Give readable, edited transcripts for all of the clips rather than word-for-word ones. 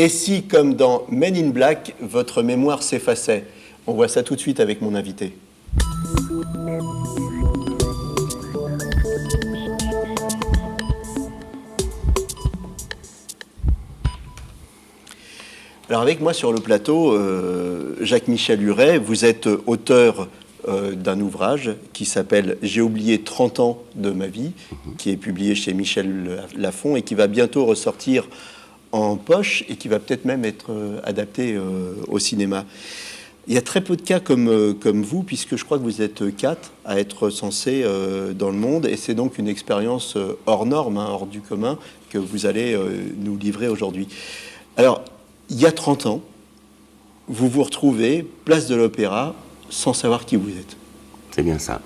Et si, comme dans Men in Black, votre mémoire s'effaçait? On voit ça tout de suite avec mon invité. Alors avec moi sur le plateau, Jacques-Michel Huret, vous êtes auteur d'un ouvrage qui s'appelle « J'ai oublié 30 ans de ma vie », qui est publié chez Michel Lafon et qui va bientôt ressortir en poche et qui va peut-être même être adapté au cinéma. Il y a très peu de cas comme vous, puisque je crois que vous êtes 4 à être censés dans le monde, et c'est donc une expérience hors norme, hors du commun, que vous allez nous livrer aujourd'hui. Alors, il y a 30 ans, vous vous retrouvez place de l'Opéra sans savoir qui vous êtes. C'est bien ça.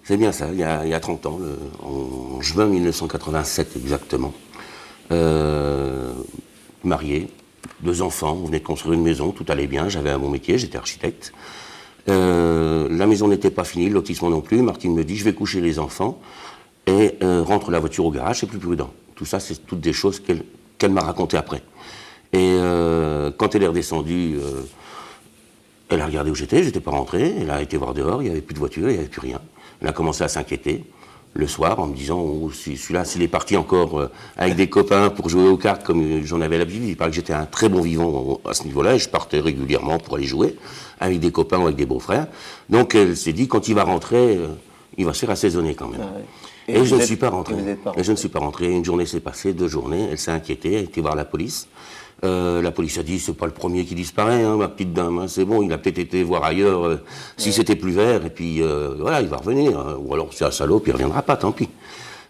C'est bien ça. Il y a 30 ans, en juin 1987 exactement. Marié, 2 enfants, on venait de construire une maison, tout allait bien, j'avais un bon métier, j'étais architecte. La maison n'était pas finie, le lotissement non plus. Martine me dit, je vais coucher les enfants et rentre la voiture au garage, c'est plus prudent. Tout ça, c'est toutes des choses qu'elle m'a racontées après. Et quand elle est redescendue, elle a regardé où j'étais pas rentré, elle a été voir dehors, il n'y avait plus de voiture, il n'y avait plus rien. Elle a commencé à s'inquiéter le soir en me disant, oh, celui-là, s'il est parti encore avec des copains pour jouer aux cartes comme j'en avais l'habitude, il paraît que j'étais un très bon vivant à ce niveau-là, et je partais régulièrement pour aller jouer avec des copains ou avec des beaux-frères. Donc elle s'est dit, quand il va rentrer, il va se faire assaisonner quand même. Ah ouais. Et je ne suis pas rentré. Et je ne suis pas rentré. Une journée s'est passée, 2 journées. Elle s'est inquiétée, elle a été voir la police. La police a dit, c'est pas le premier qui disparaît, hein, ma petite dame, hein, c'est bon, il a peut-être été voir ailleurs si c'était plus vert, et puis voilà, il va revenir. Hein, ou alors c'est un salaud, puis il reviendra pas, tant pis.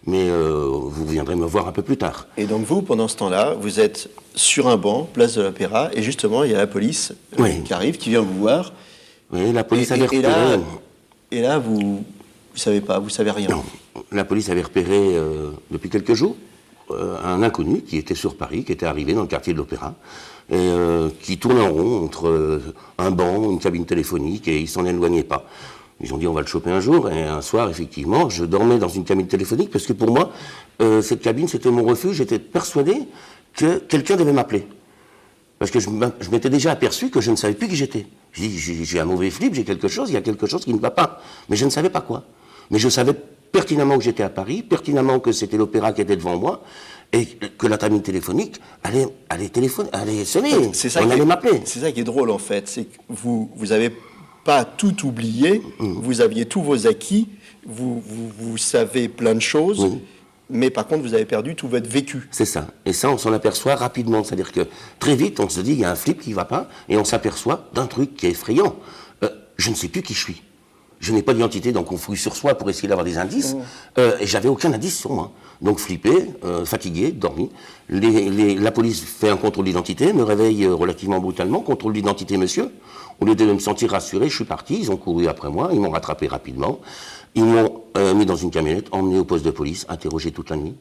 Mais vous viendrez me voir un peu plus tard. Et donc vous, pendant ce temps-là, vous êtes sur un banc, place de l'Opéra, et justement, il y a la police qui arrive, qui vient vous voir. Oui, la police avait repéré. Et là, vous savez pas, vous savez rien. Non, la police avait repéré depuis quelques jours un inconnu qui était sur Paris, qui était arrivé dans le quartier de l'Opéra, et qui tournait en rond entre un banc, une cabine téléphonique, et il s'en éloignait pas. Ils ont dit on va le choper un jour, et un soir, effectivement, je dormais dans une cabine téléphonique, parce que pour moi, cette cabine, c'était mon refuge, j'étais persuadé que quelqu'un devait m'appeler. Parce que je m'étais déjà aperçu que je ne savais plus qui j'étais. J'ai un mauvais flip, j'ai quelque chose, il y a quelque chose qui ne va pas. Mais je ne savais pas quoi. Mais je savais pertinemment que j'étais à Paris, pertinemment que c'était l'Opéra qui était devant moi, et que la cabine téléphonique allait sonner, on allait m'appeler. C'est ça qui est drôle en fait, c'est que vous n'avez pas tout oublié, vous aviez tous vos acquis, vous savez plein de choses, mais par contre vous avez perdu tout votre vécu. C'est ça, et ça on s'en aperçoit rapidement, c'est-à-dire que très vite on se dit il y a un flip qui ne va pas, et on s'aperçoit d'un truc qui est effrayant. Je ne sais plus qui je suis. Je n'ai pas d'identité, donc on fouille sur soi pour essayer d'avoir des indices. Et j'avais aucun indice sur moi. Donc flippé, fatigué, dormi. La police fait un contrôle d'identité, me réveille relativement brutalement. Contrôle d'identité, monsieur. Au lieu de me sentir rassuré, je suis parti. Ils ont couru après moi, ils m'ont rattrapé rapidement. Ils m'ont mis dans une camionnette, emmené au poste de police, interrogé toute la nuit.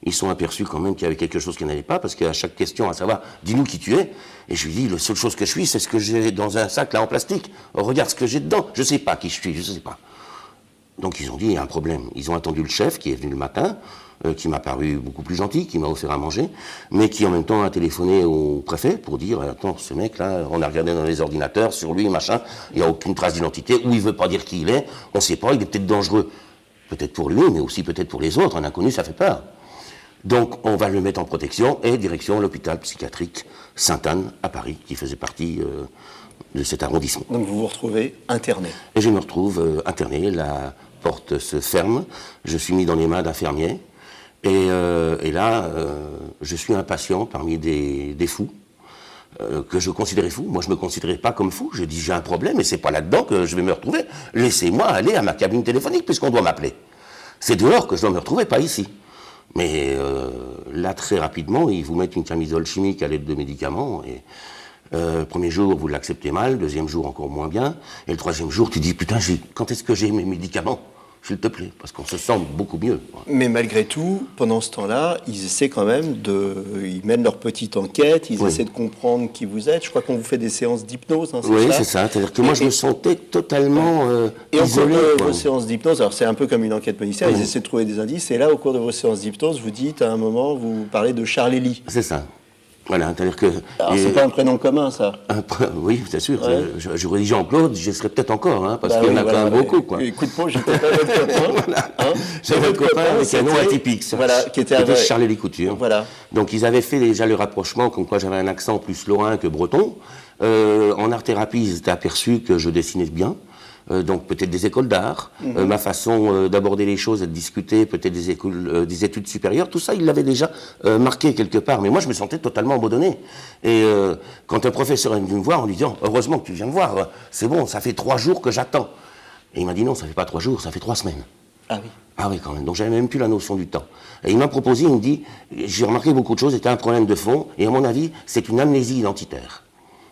Ils sont aperçus quand même qu'il y avait quelque chose qui n'allait pas, parce qu'à chaque question, à savoir, dis-nous qui tu es, et je lui dis, la seule chose que je suis, c'est ce que j'ai dans un sac là en plastique. Oh, regarde ce que j'ai dedans. Je ne sais pas qui je suis, je ne sais pas. Donc ils ont dit, il y a un problème. Ils ont attendu le chef qui est venu le matin, qui m'a paru beaucoup plus gentil, qui m'a offert à manger, mais qui en même temps a téléphoné au préfet pour dire, attends, ce mec là, on a regardé dans les ordinateurs, sur lui, machin, il n'y a aucune trace d'identité, ou il ne veut pas dire qui il est, on ne sait pas, il est peut-être dangereux. Peut-être pour lui, mais aussi peut-être pour les autres. Un inconnu, ça fait peur. Donc, on va le mettre en protection et direction l'hôpital psychiatrique Sainte-Anne à Paris, qui faisait partie de cet arrondissement. Donc, vous vous retrouvez interné. Et je me retrouve interné, la porte se ferme, je suis mis dans les mains d'infirmiers, et là, je suis un patient parmi des fous, que je considérais fous. Moi, je ne me considérais pas comme fou, je dis j'ai un problème, et c'est pas là-dedans que je vais me retrouver. Laissez-moi aller à ma cabine téléphonique, puisqu'on doit m'appeler. C'est dehors que je dois me retrouver, pas ici. Mais là, très rapidement, ils vous mettent une camisole chimique à l'aide de médicaments. Et le premier jour, vous l'acceptez mal. Le deuxième jour, encore moins bien. Et le troisième jour, tu dis, putain, quand est-ce que j'ai mes médicaments ? S'il te plaît, parce qu'on se sent beaucoup mieux. Mais malgré tout, pendant ce temps-là, ils essaient quand même ils mènent leur petite enquête, ils essaient de comprendre qui vous êtes. Je crois qu'on vous fait des séances d'hypnose, hein, c'est ça ? Oui, c'est ça. C'est-à-dire que moi, je me sentais totalement et isolé. Et au cours de vos séances d'hypnose, alors c'est un peu comme une enquête policière, ils essaient de trouver des indices. Et là, au cours de vos séances d'hypnose, vous dites, à un moment, vous parlez de Charles Elie. C'est ça. Voilà, c'est-à-dire que... Alors, c'est pas un prénom commun, ça. Oui, c'est sûr. Ouais. J'aurais dit Jean-Claude, je serais peut-être encore, hein, parce Bah qu'il y en oui, a voilà, quand même beaucoup, quoi. Écoute, moi, j'étais pas votre copain. Voilà. Hein. C'est votre copain avec un nom atypique, ça. Voilà, qui était Charles Couture. Voilà. Donc ils avaient fait déjà le rapprochement, comme quoi j'avais un accent plus lorrain que breton. En art-thérapie, ils étaient aperçus que je dessinais bien. Donc peut-être des écoles d'art, ma façon d'aborder les choses et de discuter, peut-être des études supérieures, tout ça, ils l'avaient déjà marqué quelque part. Mais moi, je me sentais totalement abandonné. Et quand un professeur est venu me voir en lui disant « Heureusement que tu viens me voir, c'est bon, ça fait 3 jours que j'attends ». Et il m'a dit « Non, ça fait pas 3 jours, ça fait 3 semaines ». Ah oui. Ah oui, quand même. Donc j'avais même plus la notion du temps. Et il m'a proposé, il me dit « J'ai remarqué beaucoup de choses, c'était un problème de fond, et à mon avis, c'est une amnésie identitaire ».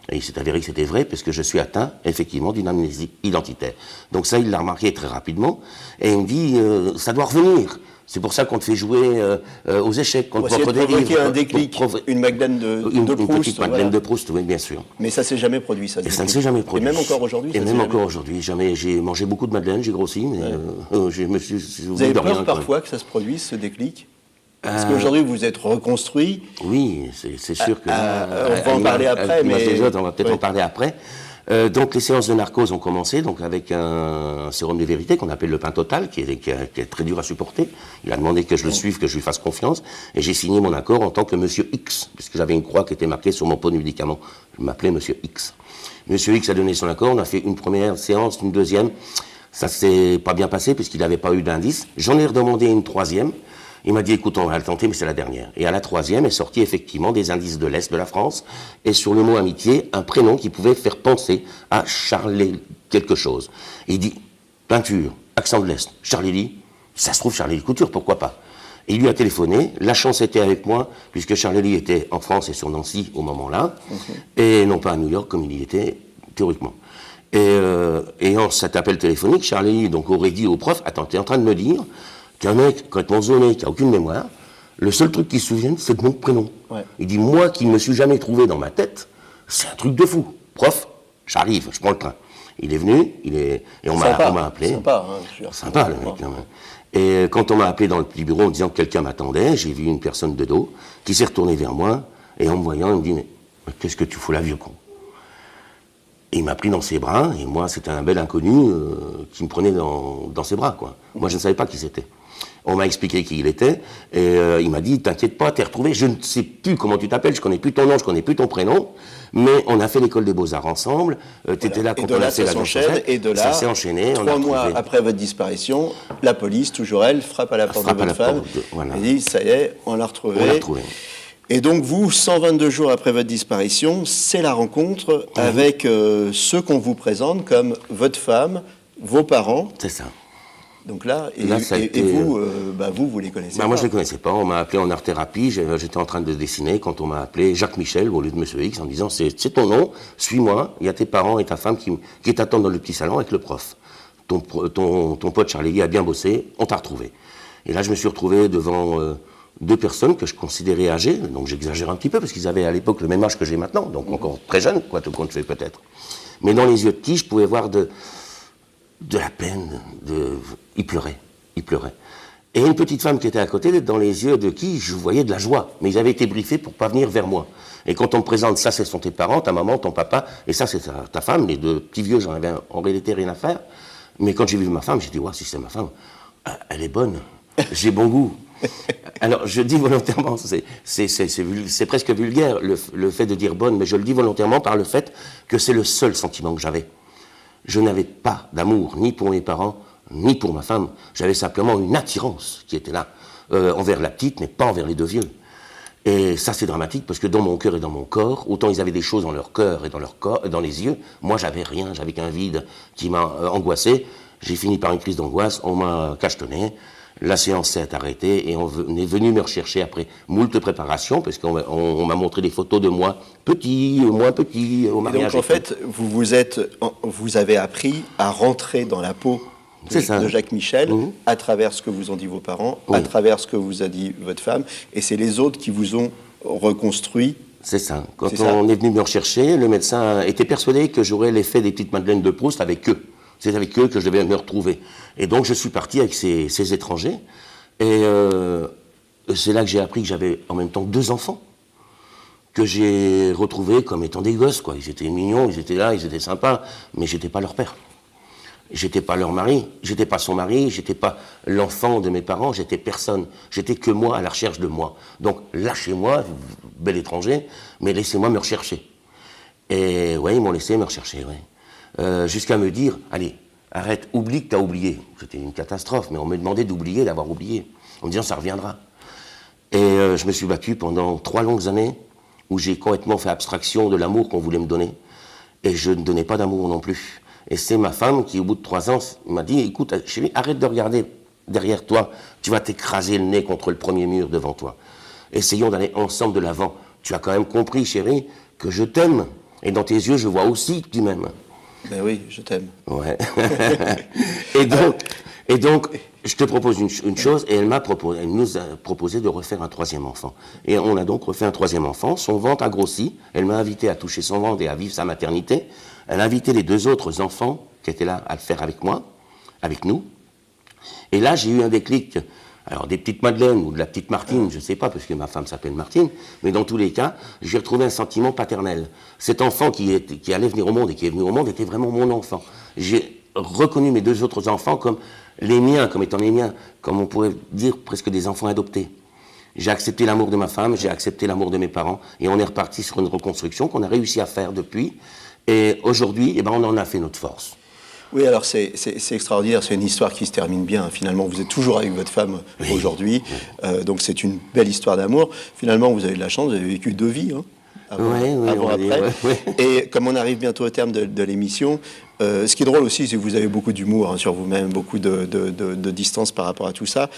Et il s'est avéré que c'était vrai, parce que je suis atteint, effectivement, d'une amnésie identitaire. Donc ça, il l'a remarqué très rapidement, et il me dit, ça doit revenir. C'est pour ça qu'on te fait jouer aux échecs, qu'on te provoquer des livres. Un déclic, une Madeleine de Proust. Une petite Madeleine de Proust, oui, bien sûr. Mais ça s'est jamais produit, ça. Et ça ne s'est jamais produit. Et même encore aujourd'hui. Et même encore aujourd'hui, jamais. J'ai mangé beaucoup de Madeleine, j'ai grossi, mais je me suis Vous avez peur parfois que ça se produise, ce déclic? Parce qu'aujourd'hui, vous êtes reconstruit. Oui, c'est sûr que... on va en parler après, mais... On va peut-être en parler après. Donc les séances de narcose ont commencé donc avec un sérum de vérité qu'on appelle le pain total, qui est très dur à supporter. Il a demandé que je le suive, que je lui fasse confiance, et j'ai signé mon accord en tant que Monsieur X, puisque j'avais une croix qui était marquée sur mon pot de médicament. Je m'appelais Monsieur X. Monsieur X a donné son accord, on a fait une première séance, une deuxième. Ça s'est pas bien passé puisqu'il n'avait pas eu d'indice. J'en ai redemandé une troisième. Il m'a dit, écoute, on va le tenter, mais c'est la dernière. Et à la troisième est sorti effectivement des indices de l'Est de la France, et sur le mot amitié, un prénom qui pouvait faire penser à Charlie quelque chose. Et il dit, peinture, accent de l'Est, Charlie, ça se trouve Charlie Couture, pourquoi pas. Et il lui a téléphoné, la chance était avec moi, puisque Charlie était en France et sur Nancy au moment-là, et non pas à New York comme il y était théoriquement. Et en cet appel téléphonique, Charlie donc aurait dit au prof, attends, tu es en train de me dire qu'un mec complètement zoné, qui n'a aucune mémoire, le seul truc qu'il se souvienne, c'est de mon prénom. Ouais. Il dit, moi qui ne me suis jamais trouvé dans ma tête, c'est un truc de fou. Prof, j'arrive, je prends le train. Il est venu, et on m'a appelé. Sympa, hein, sympa le mec, quand même. Et quand on m'a appelé dans le petit bureau en disant que quelqu'un m'attendait, j'ai vu une personne de dos qui s'est retournée vers moi, et en me voyant, il me dit, mais qu'est-ce que tu fous là, vieux con? Et il m'a pris dans ses bras, et moi, c'était un bel inconnu qui me prenait dans ses bras, quoi. Moi, je ne savais pas qui c'était. On m'a expliqué qui il était, et il m'a dit, t'inquiète pas, t'es retrouvé, je ne sais plus comment tu t'appelles, je connais plus ton nom, je connais plus ton prénom, mais on a fait l'école des Beaux-Arts ensemble, t'étais là quand on a fait la Chaîne, et de là, ça s'est enchaîné. 3 mois après votre disparition, la police, toujours elle, frappe à la porte de votre femme, et dit, ça y est, on l'a retrouvé. On l'a retrouvé. Et donc vous, 122 jours après votre disparition, c'est la rencontre avec ceux qu'on vous présente comme votre femme, vos parents. C'est ça. Donc là, vous les connaissez pas. Moi, je les connaissais pas. On m'a appelé en art-thérapie. J'étais en train de dessiner quand on m'a appelé Jacques Michel au lieu de Monsieur X en disant c'est ton nom, suis-moi. Il y a tes parents et ta femme qui t'attendent dans le petit salon avec le prof. Ton pote Charlie a bien bossé. On t'a retrouvé. Et là, je me suis retrouvé devant 2 personnes que je considérais âgées. Donc j'exagère un petit peu parce qu'ils avaient à l'époque le même âge que j'ai maintenant, donc encore très jeunes, quoi, tout compte fait peut-être. Mais dans les yeux de qui je pouvais voir de la peine, il pleurait. Et une petite femme qui était à côté, dans les yeux de qui je voyais de la joie. Mais ils avaient été briefés pour pas venir vers moi. Et quand on me présente, ça, ce sont tes parents, ta maman, ton papa, et ça, c'est ta femme, les 2 petits vieux, j'en avais en réalité rien à faire. Mais quand j'ai vu ma femme, j'ai dit, ouais, si c'est ma femme, elle est bonne, j'ai bon goût. Alors, je dis volontairement, c'est presque vulgaire, le fait de dire bonne, mais je le dis volontairement par le fait que c'est le seul sentiment que j'avais. Je n'avais pas d'amour, ni pour mes parents, ni pour ma femme. J'avais simplement une attirance qui était là, envers la petite, mais pas envers les 2 vieux. Et ça, c'est dramatique, parce que dans mon cœur et dans mon corps, autant ils avaient des choses dans leur cœur et dans leur corps, dans les yeux, moi, j'avais rien, j'avais qu'un vide qui m'a angoissé. J'ai fini par une crise d'angoisse, on m'a cachetonné, la séance s'est arrêtée, et on est venu me rechercher après moult préparations, parce qu'on m'a montré des photos de moi, petit, moins petit, au mariage. Et donc, en fait, vous avez appris à rentrer dans la peau de Jacques Michel, à travers ce que vous ont dit vos parents, à travers ce que vous a dit votre femme, et c'est les autres qui vous ont reconstruit. C'est ça. Quand on est venu me rechercher, le médecin était persuadé que j'aurais l'effet des petites madeleines de Proust avec eux. C'est avec eux que je devais me retrouver. Et donc je suis parti avec ces étrangers, et c'est là que j'ai appris que j'avais en même temps 2 enfants. que j'ai retrouvés comme étant des gosses, quoi. Ils étaient mignons, ils étaient là, ils étaient sympas, mais j'étais pas leur père. J'étais pas leur mari, j'étais pas son mari, j'étais pas l'enfant de mes parents, j'étais personne. J'étais que moi à la recherche de moi. Donc lâchez-moi, bel étranger, mais laissez-moi me rechercher. Et ouais, ils m'ont laissé me rechercher, ouais. Jusqu'à me dire, allez, arrête, oublie que t'as oublié. C'était une catastrophe, mais on me demandait d'oublier, d'avoir oublié. En me disant, ça reviendra. Et je me suis battu pendant 3 longues années où j'ai complètement fait abstraction de l'amour qu'on voulait me donner. Et je ne donnais pas d'amour non plus. Et c'est ma femme qui, au bout de 3 ans, m'a dit, écoute, chérie, arrête de regarder derrière toi, tu vas t'écraser le nez contre le premier mur devant toi. Essayons d'aller ensemble de l'avant. Tu as quand même compris, chérie, que je t'aime. Et dans tes yeux, je vois aussi que tu m'aimes. Ben oui, je t'aime. Ouais. et donc, je te propose une chose, et elle nous a proposé de refaire un 3e enfant. Et on a donc refait un 3e enfant. Son ventre a grossi. Elle m'a invité à toucher son ventre et à vivre sa maternité. Elle a invité les 2 autres enfants qui étaient là à le faire avec moi, avec nous. Et là, j'ai eu un déclic. Alors, des petites Madeleines ou de la petite Martine, je ne sais pas, parce que ma femme s'appelle Martine, mais dans tous les cas, j'ai retrouvé un sentiment paternel. Cet enfant qui allait venir au monde et qui est venu au monde était vraiment mon enfant. J'ai reconnu mes 2 autres enfants comme les miens, comme étant les miens, comme on pourrait dire presque des enfants adoptés. J'ai accepté l'amour de ma femme, j'ai accepté l'amour de mes parents, et on est reparti sur une reconstruction qu'on a réussi à faire depuis. Et aujourd'hui, on en a fait notre force. Oui, alors c'est extraordinaire, c'est une histoire qui se termine bien. Finalement, vous êtes toujours avec votre femme aujourd'hui, donc c'est une belle histoire d'amour. Finalement, vous avez de la chance, vous avez vécu 2 vies, hein, avant après. Et comme on arrive bientôt au terme de l'émission, ce qui est drôle aussi, c'est que vous avez beaucoup d'humour, hein, sur vous-même, beaucoup de distance par rapport à tout ça.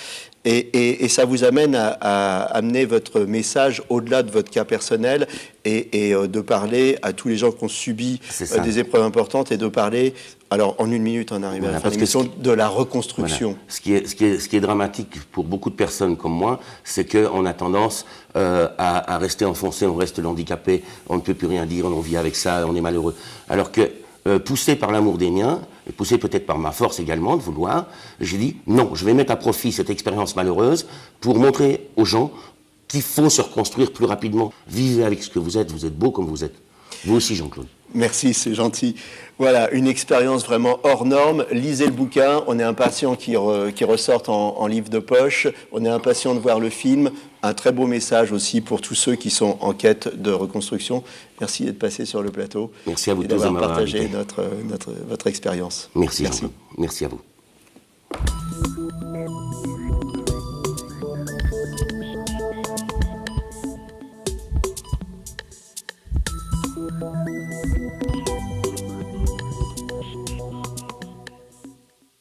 Et ça vous amène à amener votre message au-delà de votre cas personnel et de parler à tous les gens qui ont subi des épreuves importantes et de parler, alors en 1 minute, on arrive à la fin de l'émission, de la reconstruction. Voilà. Ce qui est dramatique pour beaucoup de personnes comme moi, c'est qu'on a tendance à rester enfoncé, on reste handicapé, on ne peut plus rien dire, on vit avec ça, on est malheureux. Alors que poussé par l'amour des miens, et poussé peut-être par ma force également de vouloir, j'ai dit non, je vais mettre à profit cette expérience malheureuse pour montrer aux gens qu'il faut se reconstruire plus rapidement. Vivez avec ce que vous êtes beau comme vous êtes. Vous aussi, Jean-Claude. Merci, c'est gentil. Voilà, une expérience vraiment hors norme. Lisez le bouquin, on est impatient qu'il ressorte en livre de poche. On est impatient de voir le film. Un très beau message aussi pour tous ceux qui sont en quête de reconstruction. Merci d'être passé sur le plateau. Merci à vous et tous d'avoir partagé votre expérience. Merci. Merci à vous.